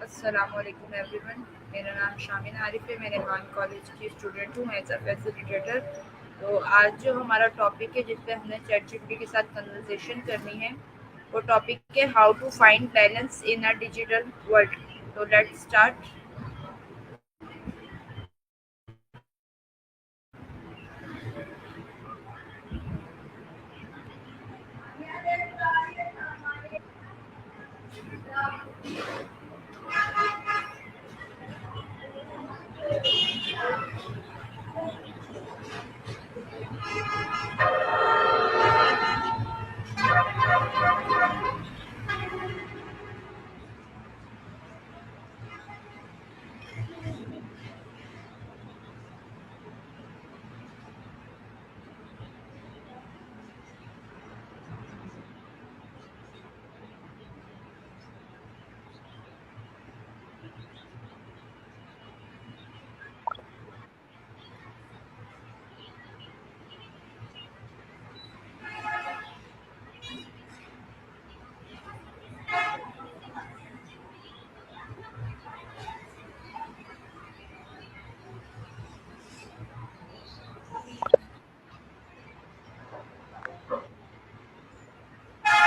अस्सलामुअलैकुम एवरीवन। मेरा नाम शामिन आरिफ है। मैं रेहान कॉलेज की स्टूडेंट हूँ एज अ फैसिलिटेटर। तो आज जो हमारा टॉपिक है जिस पे हमने चैट जीपीटी के साथ कन्वर्सेशन करनी है, वो टॉपिक है how to find balance in a digital world. तो let's start.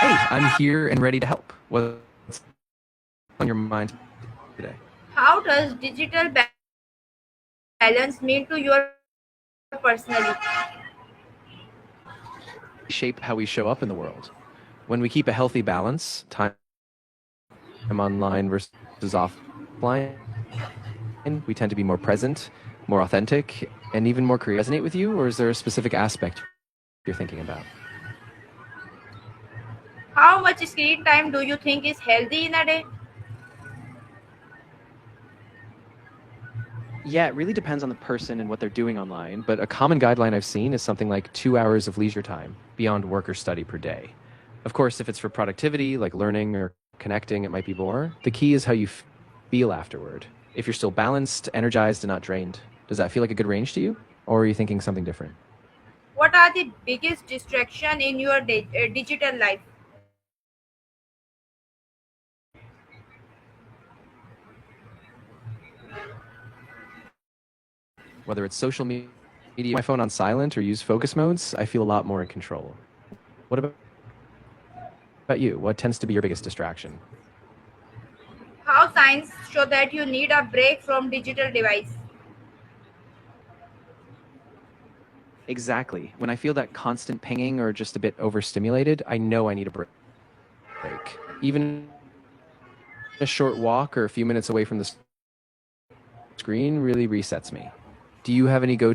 Hey, I'm here and ready to help. What's on your mind today? How does digital balance mean to your personally? Shape how we show up in the world. When we keep a healthy balance, time online versus offline, we tend to be more present, more authentic, and even more creative. Resonate with you, or is there a specific aspect you're thinking about? How much screen time do you think is healthy in a day? Yeah, it really depends on the person and what they're doing online, but a common guideline I've seen is something like 2 hours of leisure time beyond work or study per day. Of course, if it's for productivity, like learning or connecting, it might be more. The key is how you feel afterward. If you're still balanced, energized, and not drained, does that feel like a good range to you? Or are you thinking something different? What are the biggest distraction in your digital life? Whether it's social media, my phone on silent, or use focus modes, I feel a lot more in control. What about you? What tends to be your biggest distraction? How science show that you need a break from digital device? Exactly. When I feel that constant pinging or just a bit overstimulated, I know I need a break. Even a short walk or a few minutes away from the screen really resets me. Do you have any go?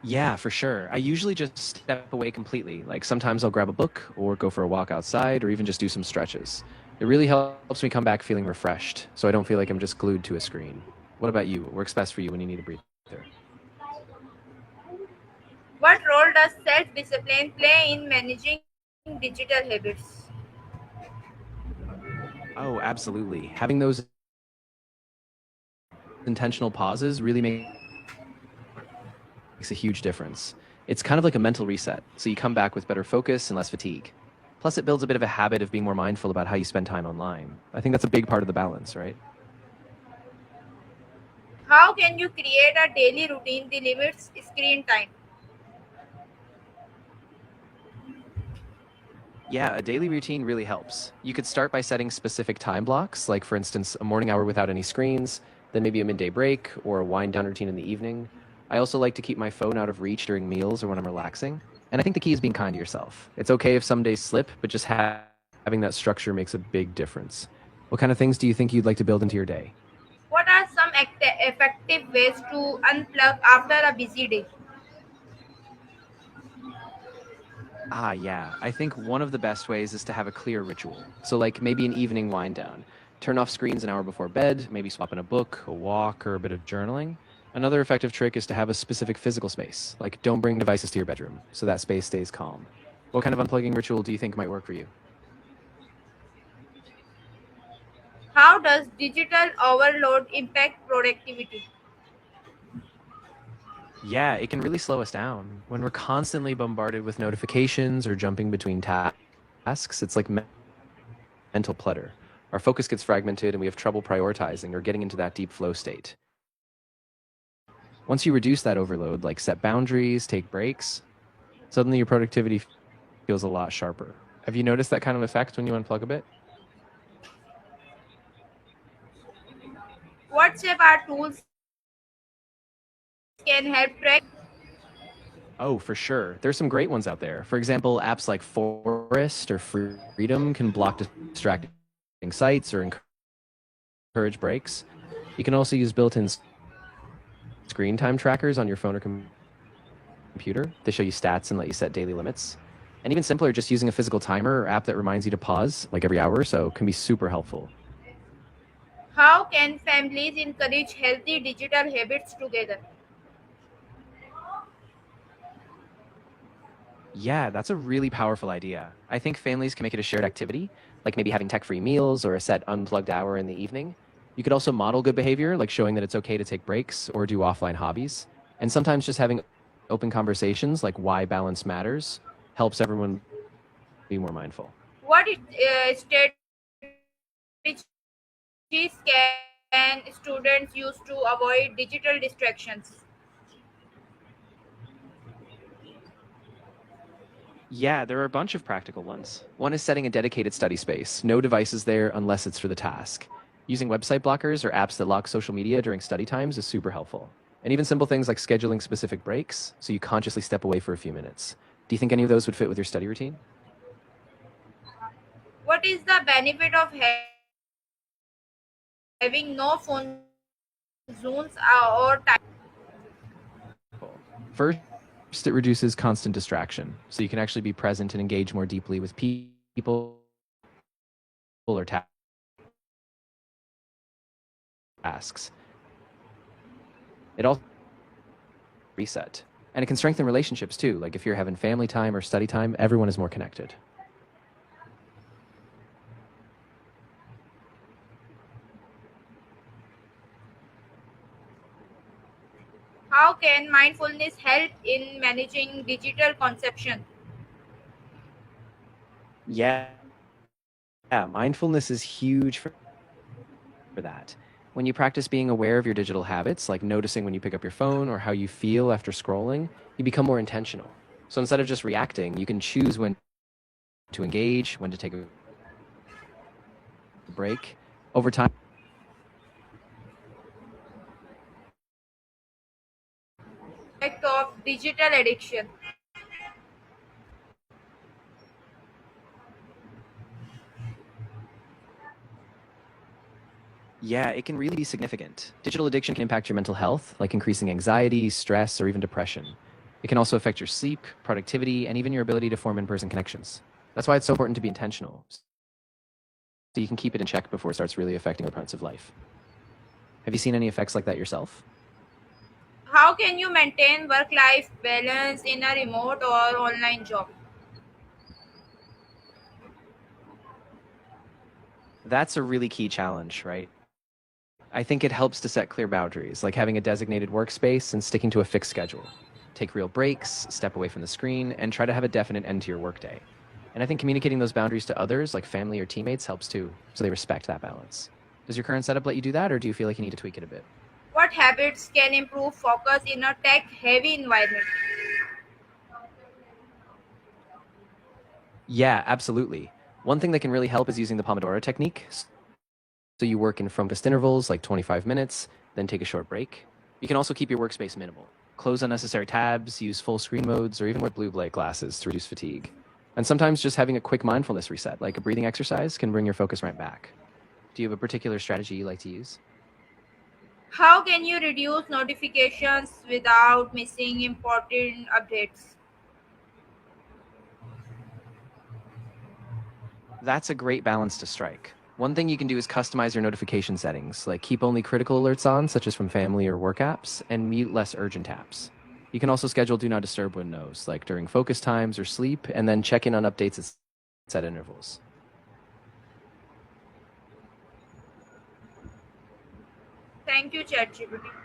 Yeah, for sure. I usually just step away completely. Like sometimes I'll grab a book or go for a walk outside or even just do some stretches. It really helps me come back feeling refreshed so I don't feel like I'm just glued to a screen. What about you? What works best for you when you need a breather? What role does self-discipline play in managing digital habits? Oh, absolutely. Having those intentional pauses really makes a huge difference. It's kind of like a mental reset, so you come back with better focus and less fatigue. Plus, it builds a bit of a habit of being more mindful about how you spend time online. I think that's a big part of the balance, right? How can you create a daily routine that limits screen time? Yeah, a daily routine really helps. You could start by setting specific time blocks, like for instance, a morning hour without any screens, then maybe a midday break or a wind down routine in the evening. I also like to keep my phone out of reach during meals or when I'm relaxing. And I think the key is being kind to yourself. It's okay if some days slip, but just having that structure makes a big difference. What kind of things do you think you'd like to build into your day? What are some effective ways to unplug after a busy day? Ah, yeah. I think one of the best ways is to have a clear ritual. So, like maybe an evening wind down. Turn off screens an hour before bed, maybe swap in a book, a walk, or a bit of journaling. Another effective trick is to have a specific physical space, like don't bring devices to your bedroom, so that space stays calm. What kind of unplugging ritual do you think might work for you? How does digital overload impact productivity? Yeah, it can really slow us down. When we're constantly bombarded with notifications or jumping between tasks, it's like mental clutter. Our focus gets fragmented and we have trouble prioritizing or getting into that deep flow state. Once you reduce that overload, like set boundaries, take breaks, suddenly your productivity feels a lot sharper. Have you noticed that kind of effect when you unplug a bit? What shape our tools can help track? Oh, for sure. There's some great ones out there. For example, apps like Forest or Freedom can block distracting sites or encourage breaks. You can also use built-in screen time trackers on your phone or computer. They show you stats and let you set daily limits. And even simpler, just using a physical timer or app that reminds you to pause like every hour or so can be super helpful. How can families encourage healthy digital habits together? Yeah, that's a really powerful idea. I think families can make it a shared activity, like maybe having tech-free meals or a set unplugged hour in the evening. You could also model good behavior, like showing that it's okay to take breaks or do offline hobbies. And sometimes just having open conversations, like why balance matters, helps everyone be more mindful. What strategies can students use to avoid digital distractions? Yeah, there are a bunch of practical ones. One is setting a dedicated study space, no devices there unless it's for the task. Using website blockers or apps that lock social media during study times is super helpful. And even simple things like scheduling specific breaks so you consciously step away for a few minutes. Do you think any of those would fit with your study routine? What is the benefit of having no phone zones or time? First, it reduces constant distraction, so you can actually be present and engage more deeply with people or tasks. It also reset. And it can strengthen relationships too. Like if you're having family time or study time, everyone is more connected. How can mindfulness help in managing digital consumption? Yeah, mindfulness is huge for that. When you practice being aware of your digital habits, like noticing when you pick up your phone or how you feel after scrolling, you become more intentional. So instead of just reacting, you can choose when to engage, when to take a break. Over time, Effect of digital addiction. yeah, it can really be significant. Digital addiction can impact your mental health, like increasing anxiety, stress, or even depression. It can also affect your sleep, productivity, and even your ability to form in person connections. That's why it's so important to be intentional, so you can keep it in check before it starts really affecting other parts of life. Have you seen any effects like that yourself? How can you maintain work life balance in a remote or online job? That's a really key challenge, right? I think it helps to set clear boundaries, like having a designated workspace and sticking to a fixed schedule. Take real breaks, step away from the screen, and try to have a definite end to your workday. And I think communicating those boundaries to others, like family or teammates, helps too, so they respect that balance. Does your current setup let you do that, or do you feel like you need to tweak it a bit? What habits can improve focus in a tech heavy environment? Yeah, absolutely. One thing that can really help is using the Pomodoro technique. So you work in focused intervals, like 25 minutes, then take a short break. You can also keep your workspace minimal. Close unnecessary tabs, use full screen modes, or even wear blue light glasses to reduce fatigue. And sometimes just having a quick mindfulness reset, like a breathing exercise, can bring your focus right back. Do you have a particular strategy you like to use? How can you reduce notifications without missing important updates? That's a great balance to strike. One thing you can do is customize your notification settings, like keep only critical alerts on, such as from family or work apps, and mute less urgent apps. You can also schedule do not disturb windows, like during focus times or sleep, and then check in on updates at set intervals. Thank you, ChatGPT.